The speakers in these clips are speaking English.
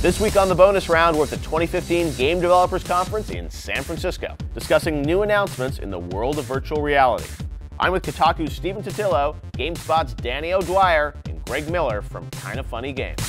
This week on the bonus round, we're at the 2015 Game Developers Conference in San Francisco, discussing new announcements in the world of virtual reality. I'm with Kotaku's Stephen Totilo, GameSpot's Danny O'Dwyer, and Greg Miller from Kinda Funny Games.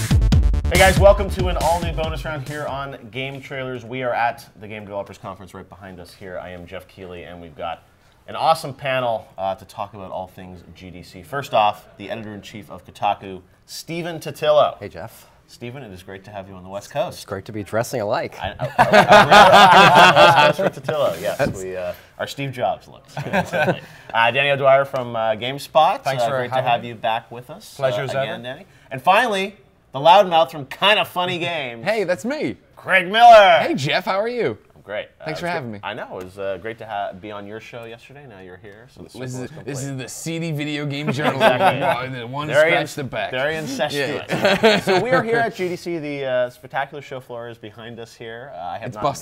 Hey guys, welcome to an all-new bonus round here on GameTrailers. We are at the Game Developers Conference right behind us here. I am Jeff Keighley, and we've got an awesome panel to talk about all things GDC. First off, the editor-in-chief of Kotaku, Stephen Totilo. Hey, Jeff. Stephen, it is great to have you on the West Coast. It's great to be dressing alike. West Coast for Totilo, yes. Our Steve Jobs looks. Danny O'Dwyer from GameSpot. Thanks for great to have you back with us. Pleasure again, Danny. And finally, the loudmouth from Kinda Funny Games. Hey, that's me. Greg Miller. Hey, Jeff, how are you? I'm great. Thanks for having me. I know. It was great to be on your show yesterday. Now you're here. So this is the seedy video game journalism. One scratch the back. Very incestuous. Yeah. So we are here at GDC. The spectacular show floor is behind us here. I have not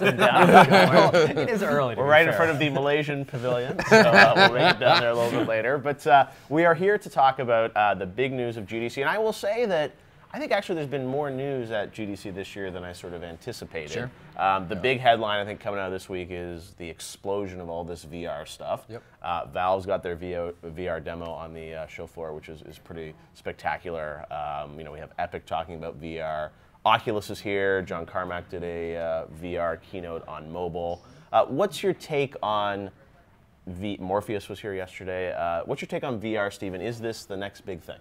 been down. Well, it is early. We're right in front of the Malaysian pavilion, so we'll make it down there a little bit later. But we are here to talk about the big news of GDC, and I will say that I think actually there's been more news at GDC this year than I sort of anticipated. Sure. The big headline I think coming out of this week is the explosion of all this VR stuff. Yep. Valve's got their VR demo on the show floor, which is pretty spectacular. We have Epic talking about VR. Oculus is here. John Carmack did a VR keynote on mobile. What's your take on Morpheus was here yesterday. What's your take on VR, Stephen? Is this the next big thing?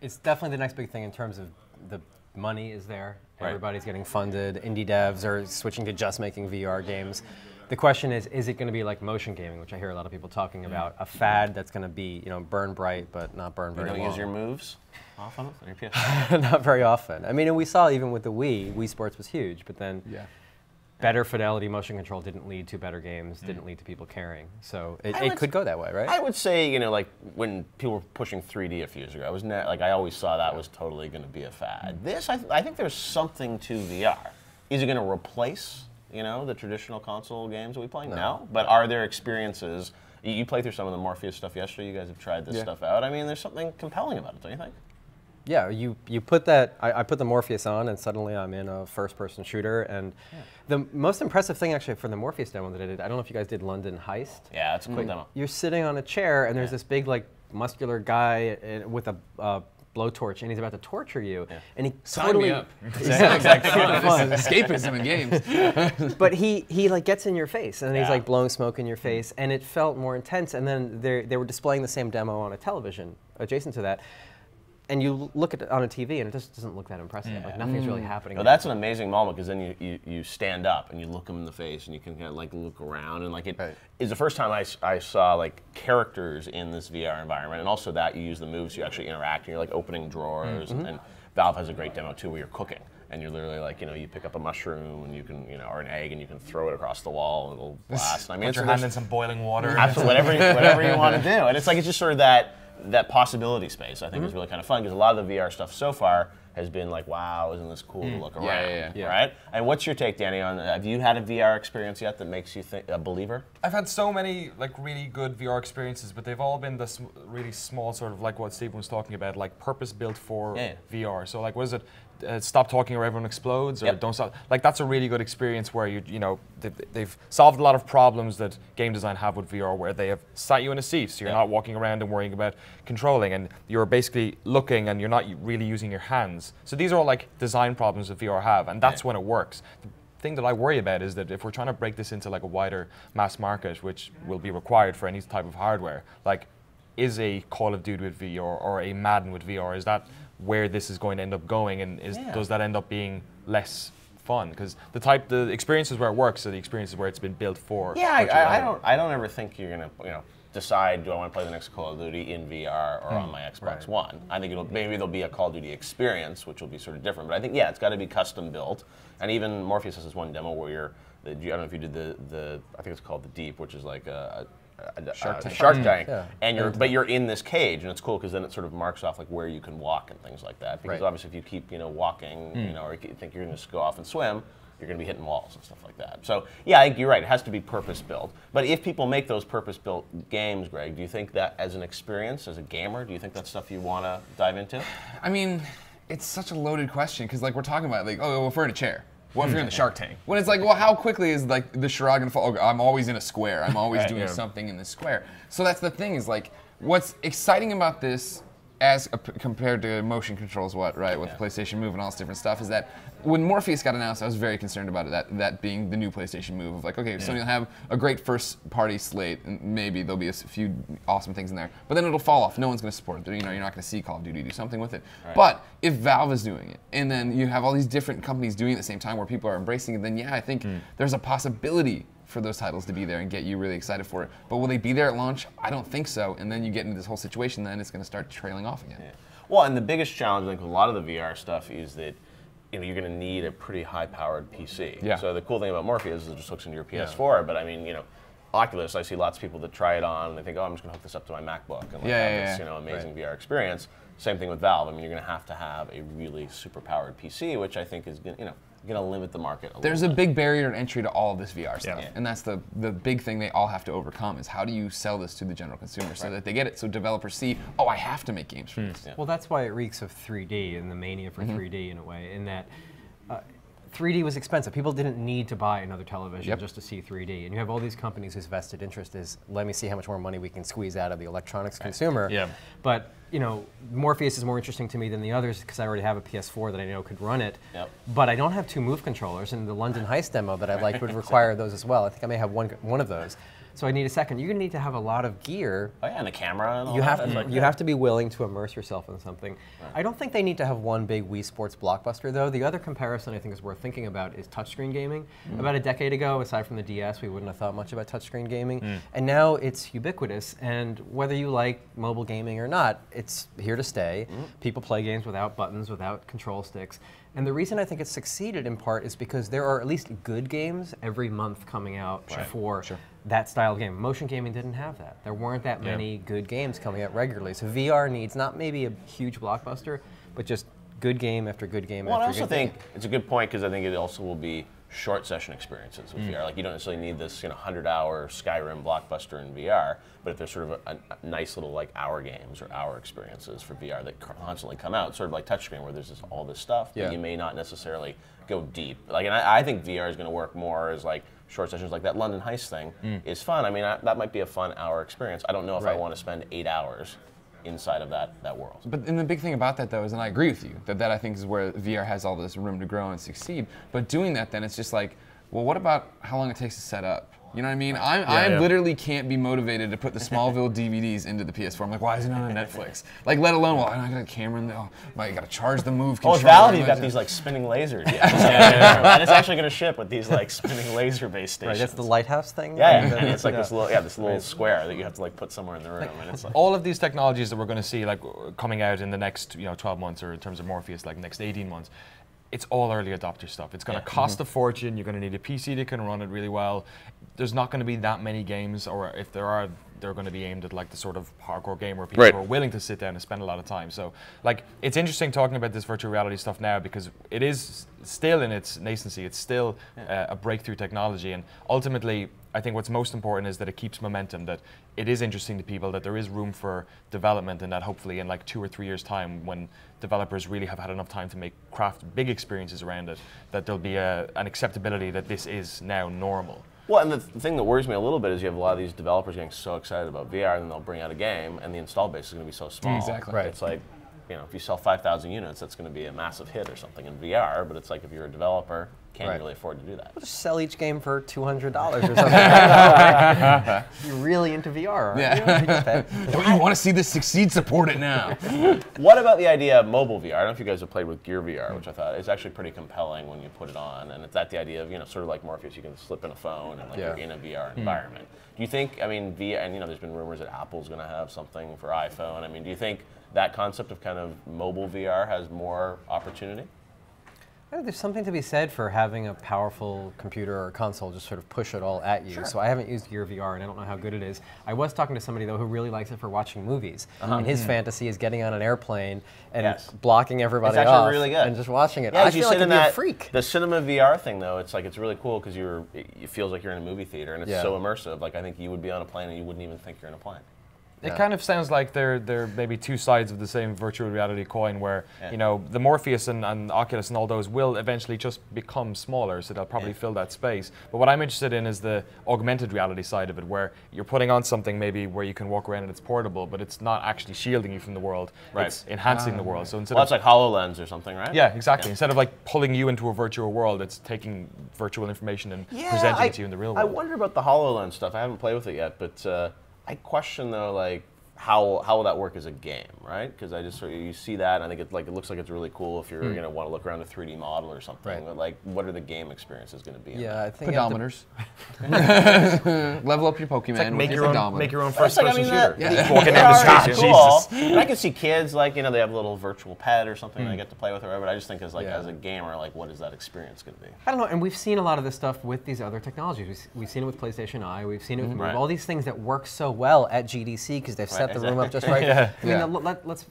It's definitely the next big thing in terms of the money is there. Right. Everybody's getting funded. Indie devs are switching to just making VR games. The question is it going to be like motion gaming, which I hear a lot of people talking about, a fad that's going to be, burn bright but not burn very long? You don't use your moves often on your PS? Not very often. I mean, and we saw even with the Wii Sports was huge, but then better fidelity motion control didn't lead to better games, didn't lead to people caring. So it could go that way, right? I would say, like when people were pushing 3D a few years ago, I always saw that was totally going to be a fad. This, I think there's something to VR. Is it going to replace, the traditional console games that we play? No. But are there experiences? You played through some of the Morpheus stuff yesterday. You guys have tried this stuff out. I mean, there's something compelling about it, don't you think? Yeah, you put that, I put the Morpheus on and suddenly I'm in a first-person shooter. And the most impressive thing actually for the Morpheus demo that I did, I don't know if you guys did London Heist. Yeah, that's a cool demo. You're sitting on a chair and there's this big muscular guy with a blowtorch and he's about to torture you. Yeah. And he Sign me up. Exactly. Escapism in games. But he gets in your face and he's blowing smoke in your face and it felt more intense. And then they were displaying the same demo on a television adjacent to that. And you look at it on a TV, and it just doesn't look that impressive. Yeah. Like nothing's really happening. Well, that's an amazing moment because then you stand up and you look them in the face, and you can kind of look around, and it is the first time I saw characters in this VR environment, and also that you use the moves, you actually interact, and you're opening drawers, and Valve has a great demo too where you're cooking. And you're literally you pick up a mushroom and you can, or an egg and you can throw it across the wall and it'll blast. I mean, put your hand in some boiling water. Absolutely, whatever you want to do. And it's it's just sort of that possibility space, I think, is really kind of fun because a lot of the VR stuff so far has been wow, isn't this cool to look around, right? And what's your take, Danny, on, have you had a VR experience yet that makes you think a believer? I've had so many really good VR experiences, but they've all been this really small sort of what Stephen was talking about, purpose-built for VR. So what is it? Stop talking or everyone explodes, or don't stop. That's a really good experience where they've solved a lot of problems that game design have with VR, where they have sat you in a seat, so you're not walking around and worrying about controlling, and you're basically looking and you're not really using your hands. So these are all design problems that VR have, and that's when it works. The thing that I worry about is that if we're trying to break this into a wider mass market, which will be required for any type of hardware, is a Call of Duty with VR or a Madden with VR, is that where this is going to end up going, and does that end up being less fun? Because the experiences where it works are the experiences where it's been built for. Yeah, I don't ever think you're gonna decide, do I want to play the next Call of Duty in VR or on my Xbox One? I think maybe there'll be a Call of Duty experience, which will be sort of different. But I think it's got to be custom built. And even Morpheus has this one demo where I don't know if you did the I think it's called the Deep, which is a Shark Tank, and but you're in this cage, and it's cool because then it sort of marks off where you can walk and things like that. Because obviously, if you keep walking, or you think you're going to just go off and swim, you're going to be hitting walls and stuff like that. So yeah, I think you're right. It has to be purpose built. But if people make those purpose built games, Greg, do you think that as an experience, as a gamer, do you think that's stuff you want to dive into? I mean, it's such a loaded question because like we're talking about like, oh, well, if we're in a chair. What if you're in the Shark Tank? When it's like, well, how quickly is like the charade gonna fall? Oh, I'm always in a square. I'm always doing something in the square. So that's the thing is like, what's exciting about this as compared to motion controls, with the PlayStation Move and all this different stuff, is that when Morpheus got announced, I was very concerned about it, that being the new PlayStation Move. Of like, okay, Sony will have a great first-party slate, and maybe there'll be a few awesome things in there, but then it'll fall off. No one's going to support it. You know, you're not going to see Call of Duty do something with it. Right. But if Valve is doing it, and then you have all these different companies doing it at the same time where people are embracing it, then yeah, I think there's a possibility for those titles to be there and get you really excited for it. But will they be there at launch? I don't think so. And then you get into this whole situation, then it's going to start trailing off again. Yeah. Well, and the biggest challenge, I think, with a lot of the VR stuff is that you're going to need a pretty high-powered PC. Yeah. So the cool thing about Morpheus is it just hooks into your PS4. But I mean, Oculus, I see lots of people that try it on and they think, oh, I'm just going to hook this up to my MacBook and have this amazing VR experience. Same thing with Valve. I mean, you're going to have a really super-powered PC, which I think is going to limit the market a There's little a big barrier to entry to all of this VR stuff. Yeah. And that's the big thing they all have to overcome is how do you sell this to the general consumer so that they get it, so developers see, oh, I have to make games for this. Yeah. Well, that's why it reeks of 3D and the mania for 3D in a way, in that 3D was expensive. People didn't need to buy another television just to see 3D. And you have all these companies whose vested interest is, let me see how much more money we can squeeze out of the electronics consumer. Yeah. But Morpheus is more interesting to me than the others because I already have a PS4 that I know could run it. Yep. But I don't have 2 Move controllers, and the London Heist demo that I liked would require those as well. I think I may have one of those. So I need a second. You're going to need to have a lot of gear. Oh yeah, and a camera and all you that. You have to be willing to immerse yourself in something. Right. I don't think they need to have one big Wii Sports blockbuster, though. The other comparison I think is worth thinking about is touchscreen gaming. About a decade ago, aside from the DS, we wouldn't have thought much about touchscreen gaming. And now it's ubiquitous, and whether you like mobile gaming or not, it's here to stay. People play games without buttons, without control sticks. And the reason I think it's succeeded in part is because there are at least good games every month coming out for that style of game. Motion gaming didn't have that. There weren't that many good games coming out regularly. So VR needs not maybe a huge blockbuster, but just good game after good game after good game. I also think it's a good point because I think it also will be short session experiences with VR. Like you don't necessarily need this 100-hour Skyrim blockbuster in VR, but if there's sort of a nice little like hour games or hour experiences for VR that constantly come out, sort of like touchscreen where there's all this stuff, but you may not necessarily go deep. Like, and I think VR is going to work more as like short sessions, like that London Heist thing is fun. I mean, that might be a fun hour experience. I don't know if I want to spend 8 hours inside of that world. But and the big thing about that though is, and I agree with you, that I think is where VR has all this room to grow and succeed. But doing that then it's just like, well, what about how long it takes to set up? You know what I mean? I literally can't be motivated to put the Smallville DVDs into the PS4. I'm like, why is it not on Netflix? Like, let alone, well, I got a camera in there. Oh, I got to charge the Move controller. Oh, Valve, you've got these like spinning lasers. And it's actually going to ship with these like spinning laser-based stations. Right, that's the lighthouse thing. Yeah, and it's like this little square that you have to like put somewhere in the room. And it's like all of these technologies that we're going to see like coming out in the next 12 months, or in terms of Morpheus, like next 18 months. It's all early adopter stuff. It's going to cost a fortune. You're going to need a PC that can run it really well. There's not going to be that many games, or if there are, they're going to be aimed at like the sort of hardcore gamer people who are willing to sit down and spend a lot of time. So like, it's interesting talking about this virtual reality stuff now because it is still in its nascency. It's still a breakthrough technology, and ultimately, I think what's most important is that it keeps momentum, that it is interesting to people, that there is room for development, and that hopefully in like 2 or 3 years' time, when developers really have had enough time to craft big experiences around it, that there'll be an acceptability that this is now normal. Well, and the thing that worries me a little bit is you have a lot of these developers getting so excited about VR, and then they'll bring out a game, and the install base is going to be so small. Exactly. Right. It's like, if you sell 5,000 units, that's going to be a massive hit or something in VR, but it's like if you're a developer, can't really afford to do that. We'll just sell each game for $200 or something. You're really into VR, aren't you? Don't you want to see this succeed? Support it now. What about the idea of mobile VR? I don't know if you guys have played with Gear VR, which I thought is actually pretty compelling when you put it on, and it's that the idea of, sort of like Morpheus, you can slip in a phone and like you're in a VR environment. Do you think, VR, and there's been rumors that Apple's going to have something for iPhone. I mean, do you think that concept of kind of mobile VR has more opportunity? There's something to be said for having a powerful computer or console just sort of push it all at you. So I haven't used Gear VR, and I don't know how good it is. I was talking to somebody, though, who really likes it for watching movies. And his fantasy is getting on an airplane and blocking everybody off really good. and just watching it. Yeah, I feel like I'd be a freak. The cinema VR thing, though, it's really cool because it feels like you're in a movie theater, and it's so immersive. Like, I think you would be on a plane and you wouldn't even think you're in a plane. It kind of sounds like they're maybe two sides of the same virtual reality coin where, you know, the Morpheus and Oculus and all those will eventually just become smaller, so they'll probably fill that space. But what I'm interested in is the augmented reality side of it, where you're putting on something maybe where you can walk around and it's portable, but it's not actually shielding you from the world. It's enhancing the world. So instead it's like HoloLens or something, right? Yeah, exactly. Instead of like pulling you into a virtual world, it's taking virtual information and presenting it to you in the real world. I wonder about the HoloLens stuff. I haven't played with it yet, but I question though, like, how will that work as a game, right? Because I just you see that, and I think it looks like it's really cool if you're going to want to look around a 3D model or something. Right. But like, what are the game experiences going to be? Yeah, I think pedometers. Level up your Pokemon. It's like make your own First first-person shooter. Walking down the street, cool. And I can see kids like, you know, they have a little virtual pet or something they get to play with or whatever. But I just think as a gamer, like, what is that experience going to be? I don't know, and we've seen a lot of this stuff with these other technologies. We've seen it with PlayStation Eye, we've seen it with Move, all these things that work so well at GDC because they've set the room up just right. I mean, let's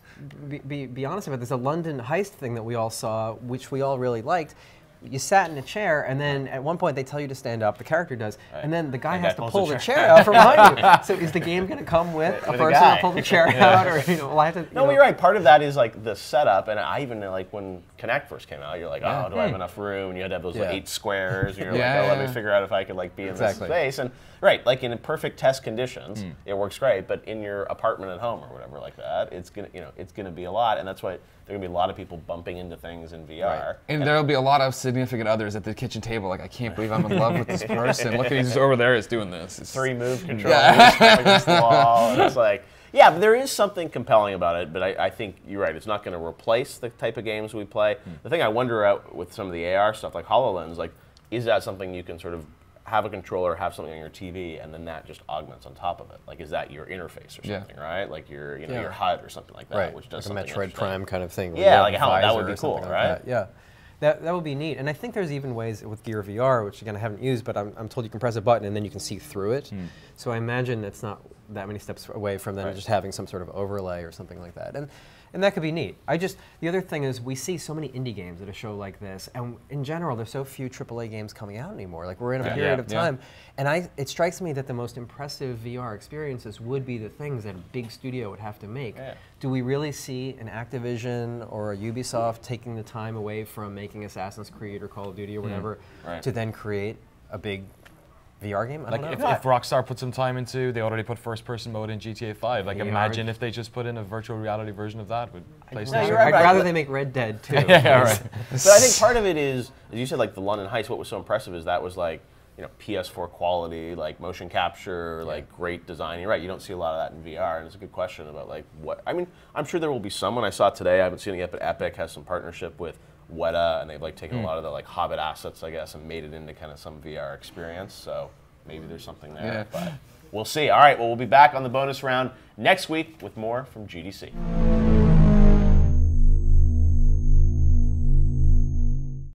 be honest about this. A London heist thing that we all saw, which we all really liked. You sat in a chair, and then at one point they tell you to stand up. The character does, and then the guy has to pull the chair out from behind you. So is the game going to come with a person to pull the chair out, or will I have to? No, you're right. Part of that is like the setup, and I even like when Kinect first came out, you're like, oh, do I have enough room? And you had to have those like 8 squares, and you're like, oh, let me figure out if I could like be in this space. And like in perfect test conditions, it works great. But in your apartment at home or whatever like that, it's gonna be a lot, and that's why there are gonna be a lot of people bumping into things in VR. And there'll be a lot of significant others at the kitchen table. Like, I can't believe I'm in love with this person. Look, he's over there, is doing this. It's 3 move controls against the wall, and it's like. Yeah, but there is something compelling about it, but I think you're right. It's not going to replace the type of games we play. The thing I wonder out with some of the AR stuff, like HoloLens, like, is that something you can sort of have a controller, have something on your TV, and then that just augments on top of it? Like, is that your interface or something, right? Like your, your HUD or something like that, which does like something a Metroid Prime kind of thing. Yeah, like how that would be cool, right? Yeah. That would be neat, and I think there's even ways with Gear VR, which again I haven't used, but I'm told you can press a button and then you can see through it. So I imagine it's not that many steps away from then just having some sort of overlay or something like that, and that could be neat. The other thing is we see so many indie games at a show like this, and in general there's so few AAA games coming out anymore. Like we're in a period of time, and it strikes me that the most impressive VR experiences would be the things that a big studio would have to make. Do we really see an Activision or a Ubisoft taking the time away from making Assassin's Creed or Call of Duty or whatever to then create a big VR game? I don't know. If Rockstar put some time into, they already put first-person mode in GTA 5. Like, imagine if they just put in a virtual reality version of that with PlayStation. I'd rather they make Red Dead too. But I think part of it is, as you said, like the London heist. What was so impressive is that was like, PS4 quality, like motion capture, like great design. You're right, you don't see a lot of that in VR, and it's a good question about like what. I mean, I'm sure there will be some. When I saw it today, I haven't seen it yet, but Epic has some partnership with Weta, and they've like taken a lot of the like Hobbit assets, I guess, and made it into kind of some VR experience. So maybe there's something there, but we'll see. All right, well, we'll be back on the bonus round next week with more from GDC.